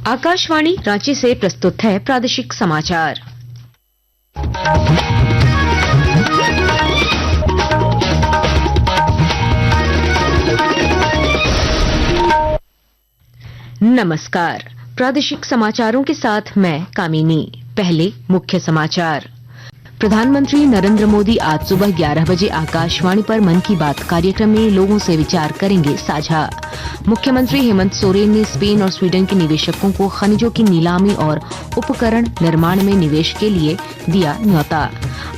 आकाशवाणी रांची से प्रस्तुत है प्रादेशिक समाचार। नमस्कार, प्रादेशिक समाचारों के साथ मैं कामिनी। पहले मुख्य समाचार। प्रधानमंत्री नरेंद्र मोदी आज सुबह 11 बजे आकाशवाणी पर मन की बात कार्यक्रम में लोगों से विचार करेंगे साझा। मुख्यमंत्री हेमंत सोरेन ने स्पेन और स्वीडन के निवेशकों को खनिजों की नीलामी और उपकरण निर्माण में निवेश के लिए दिया न्योता।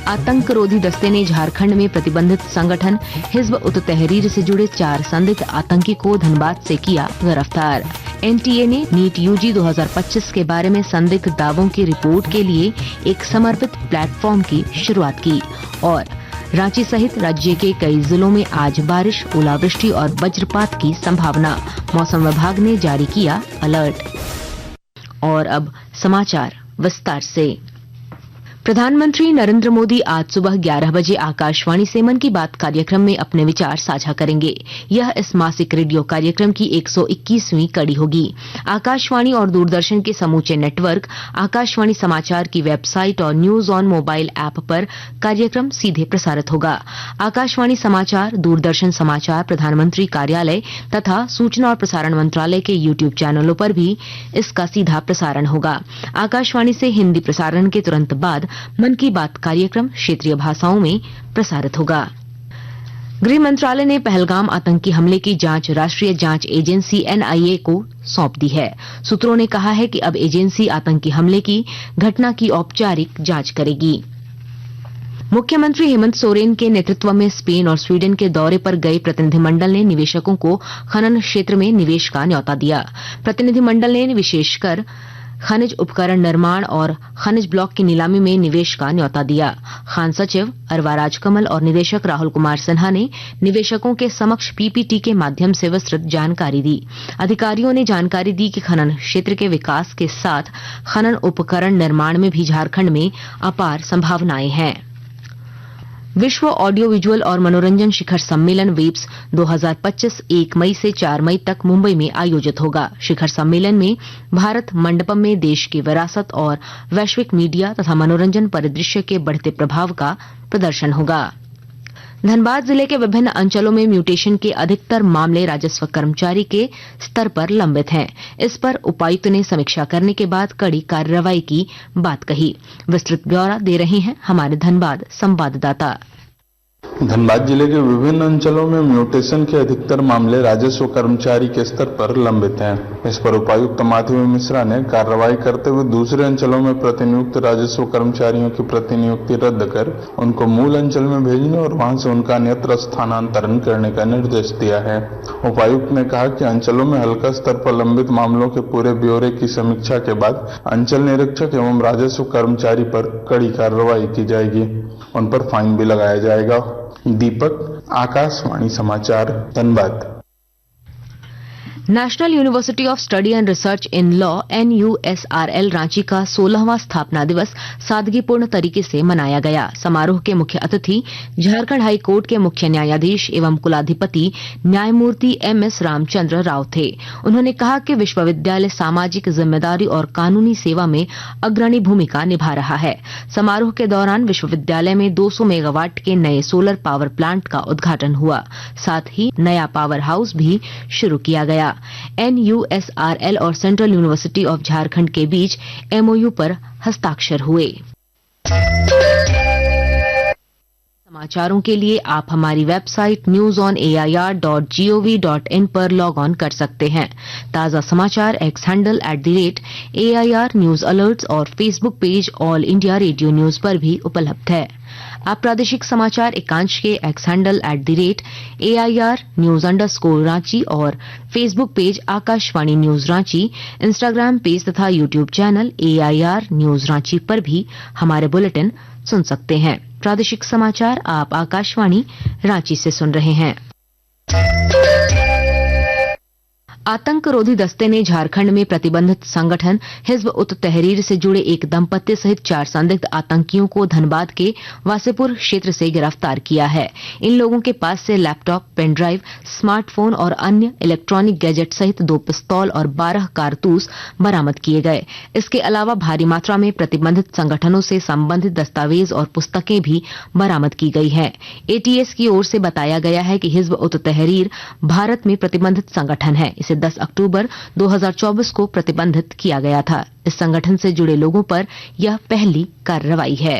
आतंकरोधी दस्ते ने झारखंड में प्रतिबंधित संगठन हिजब उत तहरीर से जुड़े 4 संदिग्ध आतंकी को धनबाद से किया गिरफ्तार। एनटीए ने नीट यूजी 2025 के बारे में संदिग्ध दावों की रिपोर्ट के लिए एक समर्पित प्लेटफॉर्म की शुरुआत की। और रांची सहित राज्य के कई जिलों में आज बारिश, ओलावृष्टि और वज्रपात की संभावना, मौसम विभाग ने जारी किया अलर्ट। और अब समाचार विस्तार से। प्रधानमंत्री नरेंद्र मोदी आज सुबह 11 बजे आकाशवाणी से मन की बात कार्यक्रम में अपने विचार साझा करेंगे। यह इस मासिक रेडियो कार्यक्रम की 121वीं कड़ी होगी। आकाशवाणी और दूरदर्शन के समूचे नेटवर्क, आकाशवाणी समाचार की वेबसाइट और न्यूज ऑन मोबाइल ऐप पर कार्यक्रम सीधे प्रसारित होगा। आकाशवाणी समाचार, दूरदर्शन समाचार, प्रधानमंत्री कार्यालय तथा सूचना और प्रसारण मंत्रालय के यूट्यूब चैनलों पर भी इसका सीधा प्रसारण होगा। आकाशवाणी से हिंदी प्रसारण के तुरंत बाद मन की बात कार्यक्रम क्षेत्रीय भाषाओं में प्रसारित होगा। गृह मंत्रालय ने पहलगाम आतंकी हमले की जांच राष्ट्रीय जांच एजेंसी एनआईए को सौंप दी है। सूत्रों ने कहा है कि अब एजेंसी आतंकी हमले की घटना की औपचारिक जांच करेगी। मुख्यमंत्री हेमंत सोरेन के नेतृत्व में स्पेन और स्वीडन के दौरे पर गए प्रतिनिधिमंडल ने निवेशकों को खनन क्षेत्र में निवेश का न्योता दिया। प्रतिनिधिमंडल ने विशेषकर खनिज उपकरण निर्माण और खनिज ब्लॉक की नीलामी में निवेश का न्योता दिया। खान सचिव अरवा राजकमल और निदेशक राहुल कुमार सिन्हा ने निवेशकों के समक्ष पीपीटी के माध्यम से विस्तृत जानकारी दी। अधिकारियों ने जानकारी दी कि खनन क्षेत्र के विकास के साथ खनन उपकरण निर्माण में भी झारखंड में अपार संभावनाएं हैं। विश्व ऑडियो विजुअल और मनोरंजन शिखर सम्मेलन वेब्स 2025 1 मई से 4 मई तक मुंबई में आयोजित होगा। शिखर सम्मेलन में भारत मंडपम में देश की विरासत और वैश्विक मीडिया तथा मनोरंजन परिदृश्य के बढ़ते प्रभाव का प्रदर्शन होगा। धनबाद जिले के विभिन्न अंचलों में म्यूटेशन के अधिकतर मामले राजस्व कर्मचारी के स्तर पर लंबित हैं। इस पर उपायुक्त ने समीक्षा करने के बाद कड़ी कार्रवाई की बात कही। विस्तृत ब्यौरा दे रहे हैं हमारे धनबाद संवाददाता। धनबाद जिले के विभिन्न अंचलों में म्यूटेशन के अधिकतर मामले राजस्व कर्मचारी के स्तर पर लंबित हैं। इस पर उपायुक्त माधवी मिश्रा ने कार्रवाई करते हुए दूसरे अंचलों में प्रतिनियुक्त राजस्व कर्मचारियों की प्रतिनियुक्ति रद्द कर उनको मूल अंचल में भेजने और वहां से उनका अन्यत्र स्थानांतरण करने का निर्देश दिया है। उपायुक्त ने कहा कि अंचलों में हल्का स्तर पर लंबित मामलों के पूरे ब्यौरे की समीक्षा के बाद अंचल निरीक्षक एवं राजस्व कर्मचारी पर कड़ी कार्रवाई की जाएगी। उन पर फाइन भी लगाया जाएगा। दीपक, आकाशवाणी समाचार, Dhanbad. National university of study and research in law NUSRL Ranchi का 16वां स्थापना दिवस सादगीपूर्ण तरीके से मनाया गया। समारोह के मुख्य अतिथि झारखंड हाई कोर्ट के मुख्य न्यायाधीश एवं कुलाधिपति न्यायमूर्ति MS रामचंद्र राव थे। उन्होंने कहा कि विश्वविद्यालय सामाजिक जिम्मेदारी और कानूनी सेवा में अग्रणी भूमिका निभा रहा है। समारोह के दौरान विश्वविद्यालय में 200 मेगावाट के नए सोलर पावर प्लांट का उद्घाटन हुआ। साथ ही नया पावर हाउस भी शुरू किया गया। NUSRL और सेंट्रल यूनिवर्सिटी ऑफ झारखंड के बीच MOU पर हस्ताक्षर हुए। समाचारों के लिए आप हमारी वेबसाइट newsonair.gov.in पर लॉग ऑन कर सकते हैं। ताजा समाचार X handle @AIR news alerts और Facebook page All India Radio News पर भी उपलब्ध है। आप प्रादेशिक समाचार एकांश के X handle @AIR news _Ranchi और Facebook page Akashvani news Ranchi, Instagram page तथा YouTube channel AIR news Ranchi पर भी हमारे बुलेटिन सुन सकते हैं। प्रादेशिक समाचार आप आकाशवाणी रांची से सुन रहे हैं। आतंकरोधी दस्ते ने झारखंड में प्रतिबंधित संगठन हिजब उत तहरीर से जुड़े एक दंपत्ति सहित 4 संदिग्ध आतंकियों को धनबाद के वासेपुर क्षेत्र से गिरफ्तार किया है। इन लोगों के पास से लैपटॉप, पेन ड्राइव, स्मार्टफोन और अन्य इलेक्ट्रॉनिक गैजेट सहित 2 पिस्तौल और 12 कारतूस बरामद किए गए। इसके अलावा भारी मात्रा में प्रतिबंधित संगठनों से संबंधित दस्तावेज और पुस्तकें भी बरामद की गई हैं। एटीएस की ओर से बताया गया है कि हिजब उत तहरीर भारत में प्रतिबंधित संगठन है। इसे 10 अक्टूबर 2024 को प्रतिबंधित किया गया था। इस संगठन से जुड़े लोगों पर यह पहली कार्रवाई है।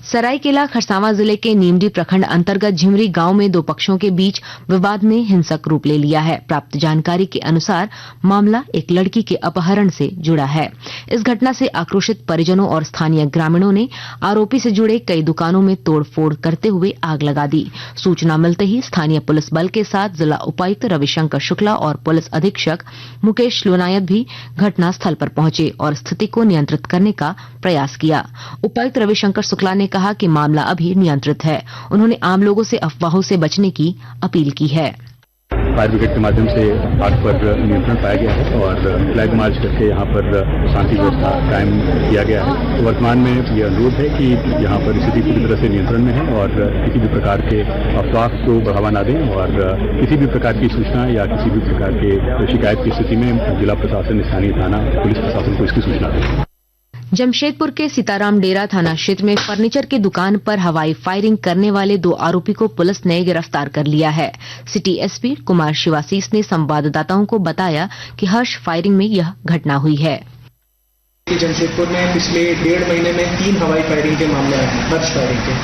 सरायकेला खरसावां जिले के नीमडी प्रखंड अंतर्गत झिमरी गांव में 2 पक्षों के बीच विवाद ने हिंसक रूप ले लिया है। प्राप्त जानकारी के अनुसार मामला एक लड़की के अपहरण से जुड़ा है। इस घटना से आक्रोशित परिजनों और स्थानीय ग्रामीणों ने आरोपी से जुड़े कई दुकानों में तोड़फोड़ करते हुए आग लगा दी। सूचना मिलते ही स्थानीय पुलिस बल के साथ जिला उपायुक्त रविशंकर शुक्ला और पुलिस अधीक्षक मुकेश लोनायत भी घटनास्थल पर पहुंचे और स्थिति को नियंत्रित करने का प्रयास किया। उपायुक्त रविशंकर शुक्ला ने कहा कि मामला अभी नियंत्रित है। उन्होंने आम लोगों से अफवाहों से बचने की अपील की है। फायर ब्रिगेड के माध्यम से आग पर नियंत्रण पाया गया है और फ्लैग मार्च करके यहाँ पर शांति व्यवस्था कायम किया गया है। तो वर्तमान में यह अनुरोध है कि यहाँ पर स्थिति पूरी तरह से नियंत्रण में है और किसी भी प्रकार के अफवाह को बढ़ावा न दें और किसी भी प्रकार की सूचना या किसी भी प्रकार के शिकायत की स्थिति में जिला प्रशासन, स्थानीय थाना, पुलिस प्रशासन को इसकी सूचना दें। जमशेदपुर के सीताराम डेरा थाना क्षेत्र में फर्नीचर की दुकान पर हवाई फायरिंग करने वाले 2 आरोपी को पुलिस ने गिरफ्तार कर लिया है। सिटी एसपी कुमार शिवासीस ने संवाददाताओं को बताया कि हर्ष फायरिंग में यह घटना हुई है। जमशेदपुर में पिछले 1.5 महीने में 3 हवाई फायरिंग के मामले आए हैं।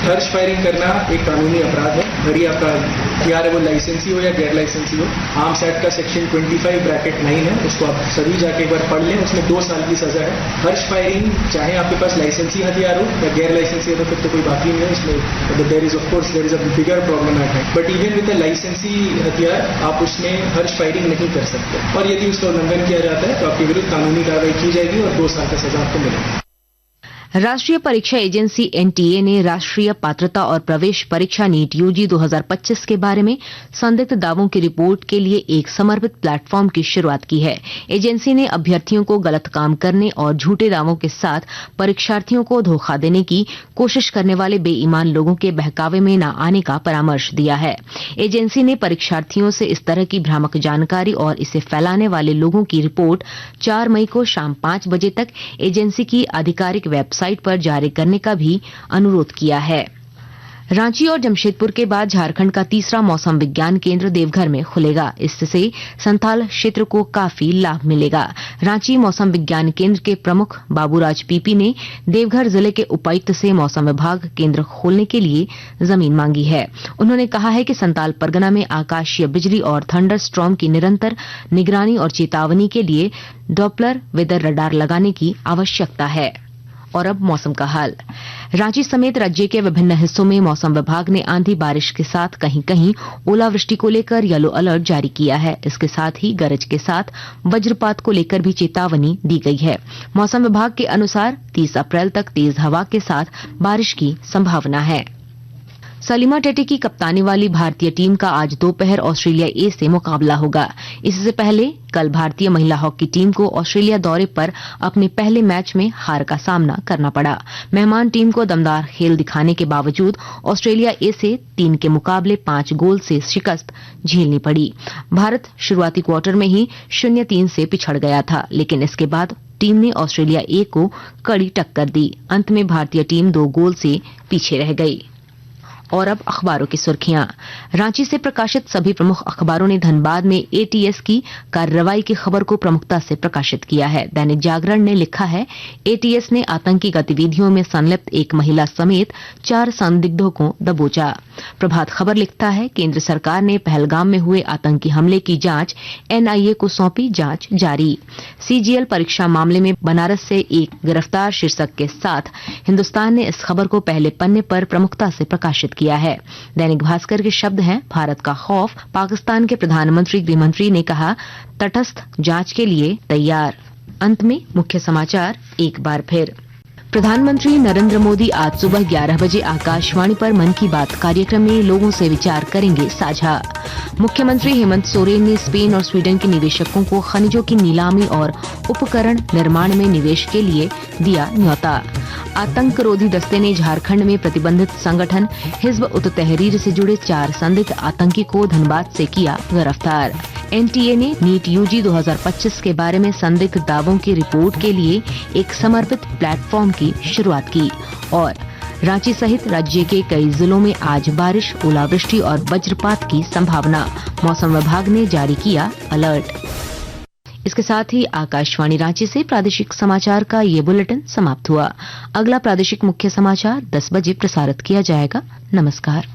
हर्ष फायरिंग करना एक कानूनी अपराध है। भरी अपराध या वो लाइसेंसी हो या गैर लाइसेंसी हो। आर्म्स एक्ट का सेक्शन 25(9) है, उसको आप सभी जाके एक बार पढ़ लें। उसमें 2 साल की सजा है। हर्ष फायरिंग चाहे आपके पास लाइसेंसी हथियार हो या गैर लाइसेंसी हो तो फिर तो कोई बात ही नहीं है इसमें। There is a bigger problem at hand, but even with लाइसेंसी हथियार आप उसमें हर्ष फायरिंग नहीं कर सकते और यदि उसका उल्लंघन किया जाता है तो आपके विरुद्ध कानूनी कार्रवाई की जाएगी और 2 साल का सजा आपको मिलेगी। राष्ट्रीय परीक्षा एजेंसी एनटीए ने राष्ट्रीय पात्रता और प्रवेश परीक्षा नीट यूजी 2025 के बारे में संदिग्ध दावों की रिपोर्ट के लिए एक समर्पित प्लेटफॉर्म की शुरुआत की है। एजेंसी ने अभ्यर्थियों को गलत काम करने और झूठे दावों के साथ परीक्षार्थियों को धोखा देने की कोशिश करने वाले बेईमान लोगों के बहकावे में न आने का परामर्श दिया है। एजेंसी ने परीक्षार्थियों से इस तरह की भ्रामक जानकारी और इसे फैलाने वाले लोगों की रिपोर्ट 4 मई को शाम 5 बजे तक एजेंसी की आधिकारिक वेबसाइट पर जारी करने का भी अनुरोध किया है। रांची और जमशेदपुर के बाद झारखंड का तीसरा मौसम विज्ञान केंद्र देवघर में खुलेगा। इससे संथाल क्षेत्र को काफी लाभ मिलेगा। रांची मौसम विज्ञान केंद्र के प्रमुख बाबूराज पीपी ने देवघर जिले के उपायुक्त से मौसम विभाग केंद्र खोलने के लिए जमीन मांगी है। उन्होंने कहा है कि संथाल परगना में आकाशीय बिजली और थंडर स्टॉर्म की निरंतर निगरानी और चेतावनी के लिए डॉपलर वेदर रडार लगाने की आवश्यकता है। और अब मौसम का हाल। रांची समेत राज्य के विभिन्न हिस्सों में मौसम विभाग ने आंधी बारिश के साथ कहीं कहीं ओलावृष्टि को लेकर येलो अलर्ट जारी किया है। इसके साथ ही गरज के साथ वज्रपात को लेकर भी चेतावनी दी गई है। मौसम विभाग के अनुसार 30 अप्रैल तक तेज हवा के साथ बारिश की संभावना है। सलीमा टेटी की कप्तानी वाली भारतीय टीम का आज दोपहर ऑस्ट्रेलिया ए से मुकाबला होगा। इससे पहले कल भारतीय महिला हॉकी टीम को ऑस्ट्रेलिया दौरे पर अपने पहले मैच में हार का सामना करना पड़ा। मेहमान टीम को दमदार खेल दिखाने के बावजूद ऑस्ट्रेलिया ए से 3 के मुकाबले 5 गोल से शिकस्त झेलनी पड़ी। भारत शुरुआती क्वार्टर में ही 0-3 से पिछड़ गया था, लेकिन इसके बाद टीम ने ऑस्ट्रेलिया ए को कड़ी टक्कर दी। अंत में भारतीय टीम 2 गोल से पीछे रह गई। और अब अखबारों की सुर्खियां। रांची से प्रकाशित सभी प्रमुख अखबारों ने धनबाद में एटीएस की कार्रवाई की खबर को प्रमुखता से प्रकाशित किया है। दैनिक जागरण ने लिखा है, एटीएस ने आतंकी गतिविधियों में संलिप्त एक महिला समेत 4 संदिग्धों को दबोचा। प्रभात खबर लिखता है, केंद्र सरकार ने पहलगाम में हुए आतंकी हमले की जांच एनआईए को सौंपी, जांच जारी। सीजीएल परीक्षा मामले में बनारस से एक गिरफ्तार शीर्षक के साथ हिंदुस्तान ने इस खबर को पहले पन्ने पर प्रमुखता से प्रकाशित किया है। दैनिक भास्कर के शब्द हैं, भारत का खौफ, पाकिस्तान के प्रधानमंत्री गृहमंत्री ने कहा तटस्थ जांच के लिए तैयार। अंत में मुख्य समाचार एक बार फिर। प्रधानमंत्री नरेंद्र मोदी आज सुबह 11 बजे आकाशवाणी पर मन की बात कार्यक्रम में लोगों से विचार करेंगे साझा। मुख्यमंत्री हेमंत सोरेन ने स्पेन और स्वीडन के निवेशकों को खनिजों की नीलामी और उपकरण निर्माण में निवेश के लिए दिया न्यौता। आतंकरोधी दस्ते ने झारखंड में प्रतिबंधित संगठन हिजब उत तहरीर से जुड़े 4 संदिग्ध आतंकी को धनबाद से किया गिरफ्तार। एनटीए ने नीट यूजी 2025 के बारे में संदिग्ध दावों की रिपोर्ट के लिए एक समर्पित प्लेटफॉर्म की शुरुआत की। और रांची सहित राज्य के कई जिलों में आज बारिश, ओलावृष्टि और वज्रपात की संभावना, मौसम विभाग ने जारी किया अलर्ट। इसके साथ ही आकाशवाणी रांची से प्रादेशिक समाचार का ये बुलेटिन समाप्त हुआ। अगला प्रादेशिक मुख्य समाचार 10 बजे प्रसारित किया जाएगा। नमस्कार।